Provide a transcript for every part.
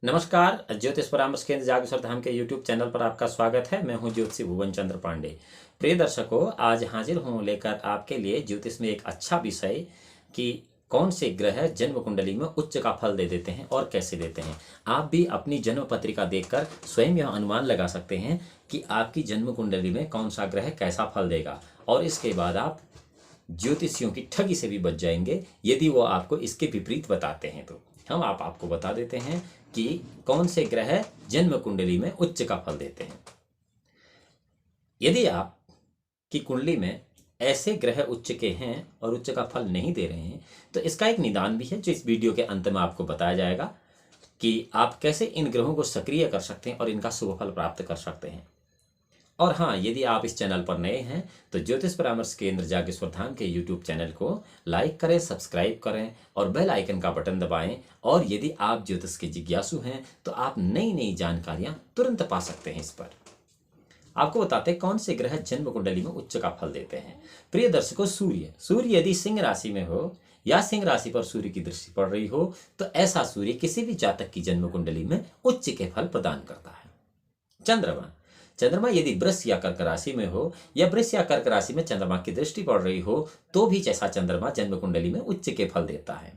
नमस्कार। ज्योतिष परामर्श केंद्र जागेश्वर धाम के YouTube चैनल पर आपका स्वागत है। मैं हूं ज्योतिषी भुवन चंद्र पांडे। प्रिय दर्शकों, आज हाजिर हूं लेकर आपके लिए ज्योतिष में एक अच्छा विषय कि कौन से ग्रह जन्म कुंडली में उच्च का फल दे देते हैं और कैसे देते हैं। आप भी अपनी जन्म पत्रिका देखकर स्वयं यह अनुमान लगा सकते हैं कि आपकी जन्म कुंडली में कौन सा ग्रह कैसा फल देगा, और इसके बाद आप ज्योतिषियों की ठगी से भी बच जाएंगे यदि वो आपको इसके विपरीत बताते हैं। तो हम आपको बता देते हैं कि कौन से ग्रह जन्म कुंडली में उच्च का फल देते हैं। यदि आप की कुंडली में ऐसे ग्रह उच्च के हैं और उच्च का फल नहीं दे रहे हैं, तो इसका एक निदान भी है जो इस वीडियो के अंत में आपको बताया जाएगा कि आप कैसे इन ग्रहों को सक्रिय कर सकते हैं और इनका शुभ फल प्राप्त कर सकते हैं। और हाँ, यदि आप इस चैनल पर नए हैं तो ज्योतिष परामर्श केंद्र जागेश्वर धाम के YouTube चैनल को लाइक करें, सब्सक्राइब करें और बेल आइकन का बटन दबाएं। और यदि आप ज्योतिष के जिज्ञासु हैं तो आप नई नई जानकारियां तुरंत पा सकते हैं। इस पर आपको बताते हैं कौन से ग्रह जन्म कुंडली में उच्च का फल देते हैं। प्रिय दर्शकों, सूर्य यदि सिंह राशि में हो या सिंह राशि पर सूर्य की दृष्टि पड़ रही हो तो ऐसा सूर्य किसी भी जातक की जन्म कुंडली में उच्च के फल प्रदान करता है। चंद्रमा यदि वृष या कर्क राशि में हो या वृष या कर्क राशि में चंद्रमा की दृष्टि पड़ रही हो तो भी जैसा चंद्रमा जन्म कुंडली में उच्च के फल देता है।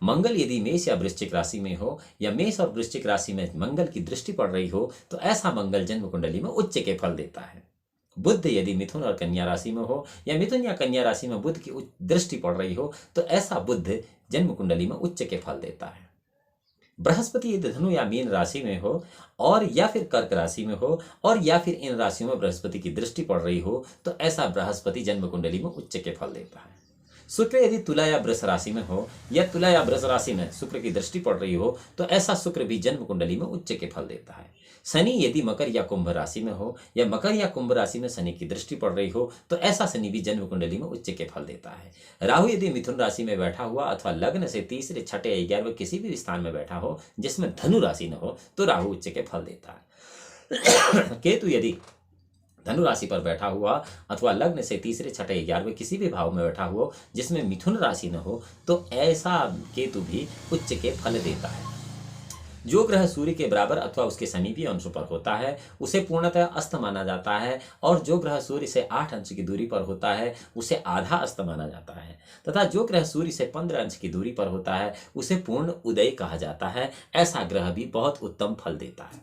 मंगल यदि मेष या वृश्चिक राशि में हो या मेष और वृश्चिक राशि में मंगल की दृष्टि पड़ रही हो तो ऐसा मंगल जन्म कुंडली में उच्च के फल देता है। बुध यदि मिथुन और कन्या राशि में हो या मिथुन या कन्या राशि में बुध की दृष्टि पड़ रही हो तो ऐसा बुध जन्म कुंडली में उच्च के फल देता है। बृहस्पति यदि धनु या मीन राशि में हो और या फिर कर्क राशि में हो और या फिर इन राशियों में बृहस्पति की दृष्टि पड़ रही हो तो ऐसा बृहस्पति जन्म कुंडली में उच्च के फल देता है। शुक्र यदि तुला या वृष राशि में हो या तुला या वृष राशि में शुक्र की दृष्टि पड़ रही हो तो ऐसा शुक्र भी जन्म कुंडली में उच्च के फल देता है। शनि यदि मकर या कुंभ राशि में हो या मकर या कुंभ राशि में शनि की दृष्टि पड़ रही हो तो ऐसा शनि भी जन्म कुंडली में उच्च के फल देता है। राहु यदि मिथुन राशि में बैठा हुआ अथवा लग्न से तीसरे, छठे या 11वें किसी भी स्थान में बैठा हो जिसमें धनु राशि न हो तो राहु उच्च के फल देता है। केतु यदि धनु राशि पर बैठा हुआ अथवा लग्न से तीसरे, छठे, 11वें किसी भी भाव में बैठा हुआ जिसमें मिथुन राशि न हो तो ऐसा केतु भी उच्च के फल देता है। जो ग्रह सूर्य के बराबर अथवा उसके समीपी अंशों पर होता है उसे पूर्णतः अस्त माना जाता है, और जो ग्रह सूर्य से 8 अंश की दूरी पर होता है उसे आधा अस्त माना जाता है, तथा जो ग्रह सूर्य से 15 अंश की दूरी पर होता है उसे पूर्ण उदय कहा जाता है। ऐसा ग्रह भी बहुत उत्तम फल देता है।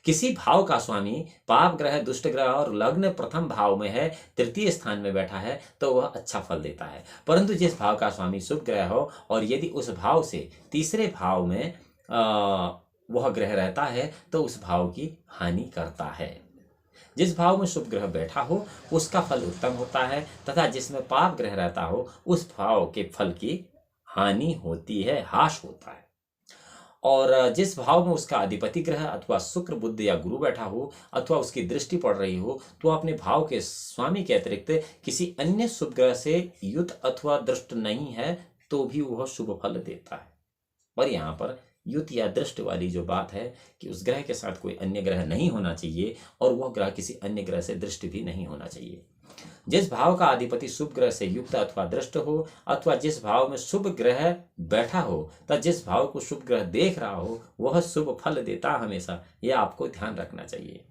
किसी भाव का स्वामी पाप ग्रह, दुष्ट ग्रह और लग्न प्रथम भाव में है, तृतीय स्थान में बैठा है तो वह अच्छा फल देता है। परंतु जिस भाव का स्वामी शुभ ग्रह हो और यदि उस भाव से तीसरे भाव में वह ग्रह रहता है तो उस भाव की हानि करता है। जिस भाव में शुभ ग्रह बैठा हो उसका फल उत्तम होता है, तथा जिसमें पाप ग्रह रहता हो उस भाव के फल की हानि होती है, हाश होता है। और जिस भाव में उसका अधिपति ग्रह अथवा शुक्र, बुध या गुरु बैठा हो अथवा उसकी दृष्टि पड़ रही हो तो अपने भाव के स्वामी के अतिरिक्त किसी अन्य शुभ ग्रह से युत अथवा दृष्ट नहीं है तो भी वह शुभ फल देता है। और यहाँ पर युत या दृष्ट वाली जो बात है कि उस ग्रह के साथ कोई अन्य ग्रह नहीं होना चाहिए और वह ग्रह किसी अन्य ग्रह से दृष्ट भी नहीं होना चाहिए। जिस भाव का अधिपति शुभ ग्रह से युक्त अथवा दृष्ट हो अथवा जिस भाव में शुभ ग्रह बैठा हो तथा जिस भाव को शुभ ग्रह देख रहा हो वह शुभ फल देता हमेशा, यह आपको ध्यान रखना चाहिए।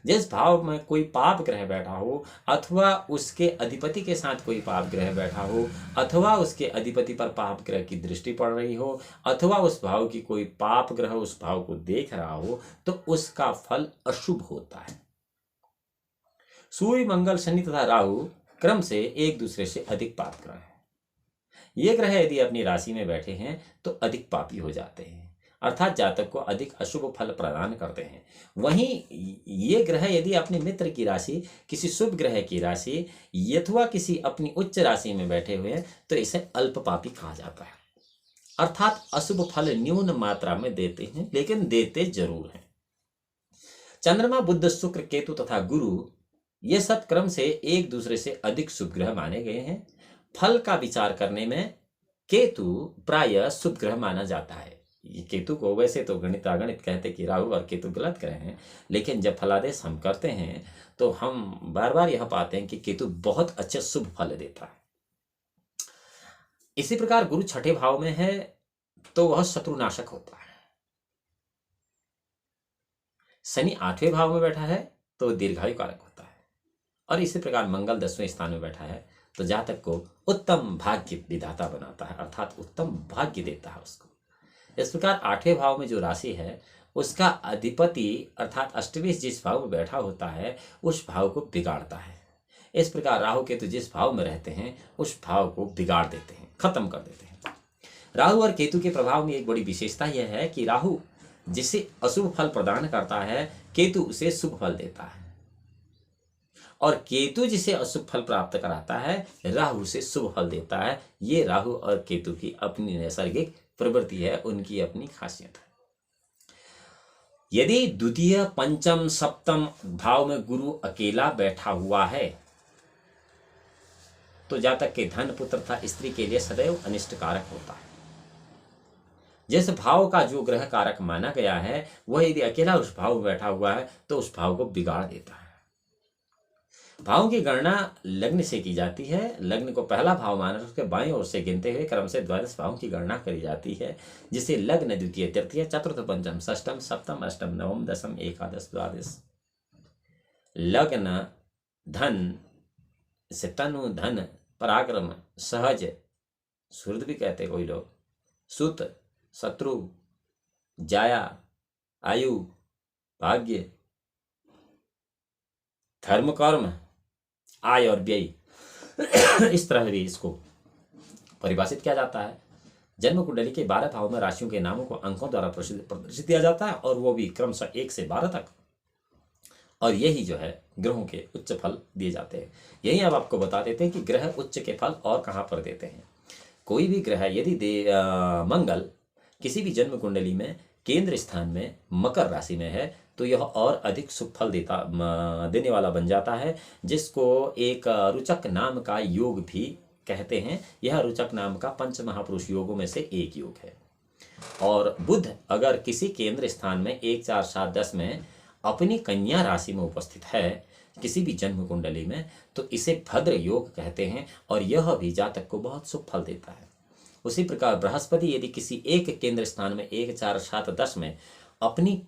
जिस भाव में कोई पाप ग्रह बैठा हो अथवा उसके अधिपति के साथ कोई पाप ग्रह बैठा हो अथवा उसके अधिपति पर पाप ग्रह की दृष्टि पड़ रही हो अथवा उस भाव की कोई पाप ग्रह उस भाव को देख रहा हो तो उसका फल अशुभ होता है। सूर्य, मंगल, शनि तथा राहु क्रम से एक दूसरे से अधिक पाप ग्रह है। ये ग्रह यदि अपनी राशि में बैठे हैं तो अधिक पापी हो जाते हैं, अर्थात जातक को अधिक अशुभ फल प्रदान करते हैं। वहीं ये ग्रह यदि अपने मित्र की राशि, किसी शुभ ग्रह की राशि अथवा किसी अपनी उच्च राशि में बैठे हुए हैं तो इसे अल्प पापी कहा जाता है, अर्थात अशुभ फल न्यून मात्रा में देते हैं लेकिन देते जरूर हैं। चंद्रमा, बुध, शुक्र, केतु तथा गुरु ये सब क्रम से एक दूसरे से अधिक शुभ ग्रह माने गए हैं। फल का विचार करने में केतु प्रायः शुभ ग्रह माना जाता है। ये केतु को वैसे तो गणित कहते कि राहु और केतु गलत ग्रह हैं, लेकिन जब फलादेश हम करते हैं तो हम बार बार यह पाते हैं कि केतु बहुत अच्छे शुभ फल देता है। इसी प्रकार गुरु छठे भाव में है तो वह शत्रुनाशक होता है। शनि 8वें भाव में बैठा है तो दीर्घायु कारक होता है, और इसी प्रकार मंगल 10वें स्थान में बैठा है तो जातक को उत्तम भाग्य विधाता बनाता है, अर्थात उत्तम भाग्य देता है उसको। इस प्रकार 8वें भाव में जो राशि है उसका अधिपति अर्थात अष्टमी जिस भाव में बैठा होता है उस भाव को बिगाड़ता है। इस प्रकार राहु केतु जिस भाव में रहते हैं उस भाव को बिगाड़ देते हैं, खत्म कर देते हैं। राहु और केतु के प्रभाव में एक बड़ी विशेषता यह है कि राहु जिसे अशुभ फल प्रदान करता है, केतु उसे शुभ फल देता है, और केतु जिसे अशुभ फल प्राप्त कराता है, राहु से शुभ फल देता है। ये राहु और केतु की अपनी नैसर्गिक प्रवृत्ति है, उनकी अपनी खासियत है। यदि द्वितीय, पंचम, सप्तम भाव में गुरु अकेला बैठा हुआ है तो जातक के धन, पुत्र तथा स्त्री के लिए सदैव अनिष्ट कारक होता है। जिस भाव का जो ग्रह कारक माना गया है वह यदि अकेला उस भाव में बैठा हुआ है तो उस भाव को बिगाड़ देता है। भावों की गणना लग्न से की जाती है। लग्न को पहला भाव मानकर उसके बाएं ओर से गिनते हुए क्रम से द्वादश भावों की गणना करी जाती है, जिसे लग्न द्वितीय, तृतीय, चतुर्थ, पंचम, षष्टम, सप्तम, अष्टम, नवम, दशम, एकादश, द्वादश। लग्न धन से तनु, धन, पराक्रम, सहज, सुहृद भी कहते कोई लोग, सुत, शत्रु, जाया, आयु, भाग्य, धर्म, कर्म, आय और व्यय इस तरह भी इसको परिभाषित किया जाता है। जन्म कुंडली के 12 भाव में राशियों के नामों को अंकों द्वारा प्रदर्शित किया जाता है, और वो भी क्रमशः 1 से 12 तक, और यही जो है ग्रहों के उच्च फल दिए जाते हैं। यही अब आपको बता देते हैं कि ग्रह उच्च के फल और कहाँ पर देते हैं। कोई भी ग्रह यदि मंगल किसी भी जन्म कुंडली में केंद्र स्थान में मकर राशि में है तो यह और अधिक शुभ फल देने वाला बन जाता है, जिसको एक रुचक नाम का योग भी कहते हैं। यह रुचक नाम का पंच महापुरुष योगों में से एक योग है। और बुध अगर किसी केंद्र स्थान में 1, 4, 7, 10 में अपनी कन्या राशि में उपस्थित है किसी भी जन्म कुंडली में तो इसे भद्र योग कहते हैं, और यह भी जातक को बहुत शुभ फल देता है। उसी प्रकार बृहस्पति यदि किसी एक केंद्र स्थान में 1, 4, 7, 10 में अपनी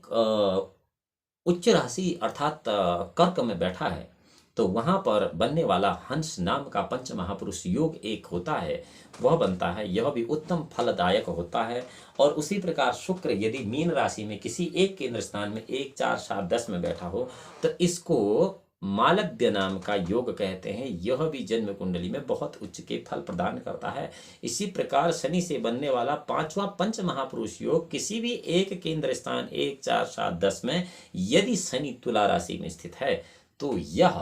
उच्च राशि अर्थात कर्क में बैठा है तो वहां पर बनने वाला हंस नाम का पंच महापुरुष योग एक होता है, वह बनता है। यह भी उत्तम फलदायक होता है। और उसी प्रकार शुक्र यदि मीन राशि में किसी एक केंद्र स्थान में 1, 4, 7, 10 में बैठा हो तो इसको मालव्य नाम का योग कहते हैं। यह भी जन्म कुंडली में बहुत उच्च के फल प्रदान करता है। इसी प्रकार शनि से बनने वाला 5वां पंच महापुरुष योग किसी भी एक केंद्र स्थान 1, 4, 7, 10 में यदि शनि तुला राशि में स्थित है तो यह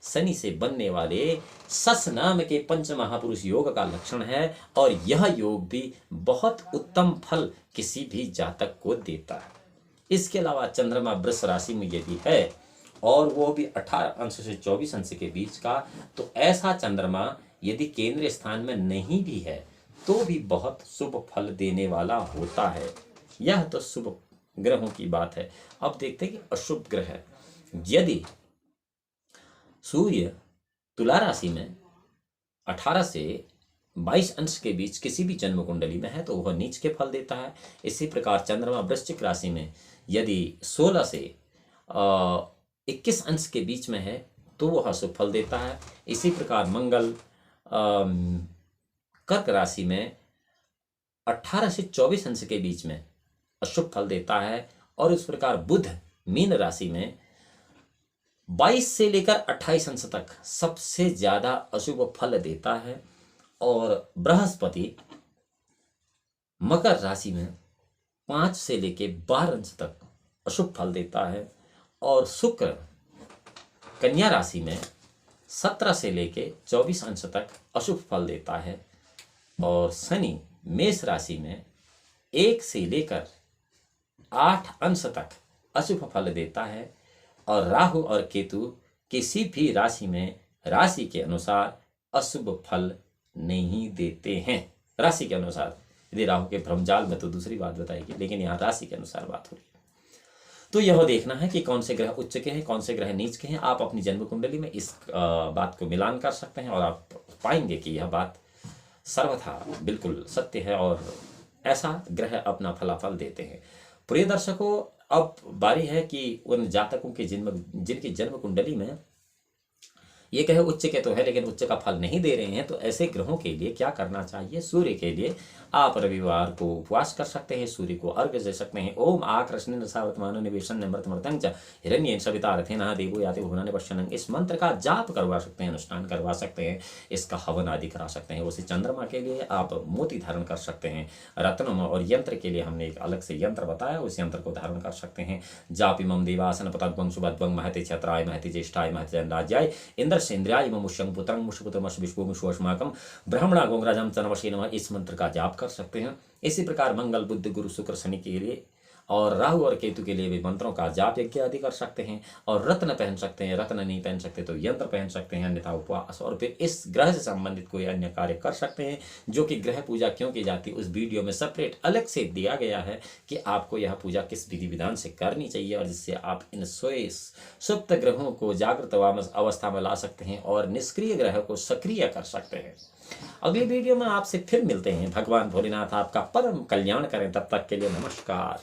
शनि से बनने वाले सस नाम के पंच महापुरुष योग का लक्षण है, और यह योग भी बहुत उत्तम फल किसी भी जातक को देता है। इसके अलावा चंद्रमा वृष राशि में यदि है और वो भी 18 अंश से 24 अंश के बीच का, तो ऐसा चंद्रमा यदि केंद्रीय स्थान में नहीं भी है तो भी बहुत शुभ फल देने वाला होता है। यह तो शुभ ग्रहों की बात है। अब देखते हैं कि अशुभ ग्रह यदि सूर्य तुला राशि में 18 से 22 अंश के बीच किसी भी जन्म कुंडली में है तो वह नीच के फल देता है। इसी प्रकार चंद्रमा वृश्चिक राशि में यदि 16 से 21 अंश के बीच में है तो वह शुभ फल देता है। इसी प्रकार मंगल कर्क राशि में 18 से 24 अंश के बीच में अशुभ फल देता है। और इस प्रकार बुध मीन राशि में 22 से लेकर 28 अंश तक सबसे ज्यादा अशुभ फल देता है। और बृहस्पति मकर राशि में 5 से लेकर 12 अंश तक अशुभ फल देता है। और शुक्र कन्या राशि में 17 से लेकर 24 अंश तक अशुभ फल देता है। और शनि मेष राशि में 1 से लेकर 8 अंश तक अशुभ फल देता है। और राहु और केतु किसी भी राशि में राशि के अनुसार अशुभ फल नहीं देते हैं। राशि के अनुसार, यदि राहु के भ्रमजाल में तो दूसरी बात बताएगी, लेकिन यहाँ राशि के अनुसार बात हो रही है। तो यह देखना है कि कौन से ग्रह उच्च के हैं, कौन से ग्रह नीच के हैं। आप अपनी जन्म कुंडली में इस बात को मिलान कर सकते हैं और आप पाएंगे कि यह बात सर्वथा बिल्कुल सत्य है और ऐसा ग्रह अपना फलाफल देते हैं। प्रिय दर्शकों, अब बारी है कि उन जातकों के जिनकी जन्म कुंडली में ये कहे उच्च के तो है लेकिन उच्च का फल नहीं दे रहे हैं, तो ऐसे ग्रहों के लिए क्या करना चाहिए? सूर्य के लिए आप रविवार को उपवास कर सकते हैं, सूर्य को अर्घ्य दे सकते हैं। ओम आकृष्ण रसावर्तमान निवेशन नमृतमृतं च हिरण्येन सविता रथेन देवो याति भुवनानि पश्यन्, इस मंत्र का जाप करवा सकते हैं, अनुष्ठान करवा सकते हैं, इसका हवन आदि करा सकते हैं। उसी चंद्रमा के लिए आप मोती धारण कर सकते हैं, रत्न और यंत्र के लिए हमने एक अलग से यंत्र बताया, उस यंत्र को धारण कर सकते हैं। जापिमं देवासन पतद्वं सुभद्वं महति क्षत्राय महति ज्येष्ठाय महति जनराज्याय इंद्र सेन्द्रियाय मुष्यं पुत्रं मुष्यपुत्रमश विश्वमुष्वस्माकं ब्रह्मणा गोंगराजं चनवशी नमः, इस मंत्र का जाप कर सकते हैं। इसी प्रकार मंगल बुध गुरु शुक्र शनि के लिए और राहु और केतु के लिए भी मंत्रों का जाप यज्ञ आदि कर सकते हैं। और रत्न पहन सकते हैं, रत्न नहीं पहन सकते तो यंत्र पहन सकते हैं, अन्यथा उपवास और फिर इस ग्रह से संबंधित कोई अन्य कार्य कर सकते हैं। जो कि ग्रह पूजा क्यों की जाती है उस वीडियो में सेपरेट अलग से दिया गया है कि आपको यह पूजा किस विधि विधान से करनी चाहिए और जिससे आप इन सोए सुप्त ग्रहों को जागृत अवस्था में ला सकते हैं और निष्क्रिय ग्रह को सक्रिय कर सकते हैं। अगली वीडियो में आपसे फिर मिलते हैं। भगवान भोलेनाथ आपका परम कल्याण करें, तब तक के लिए नमस्कार।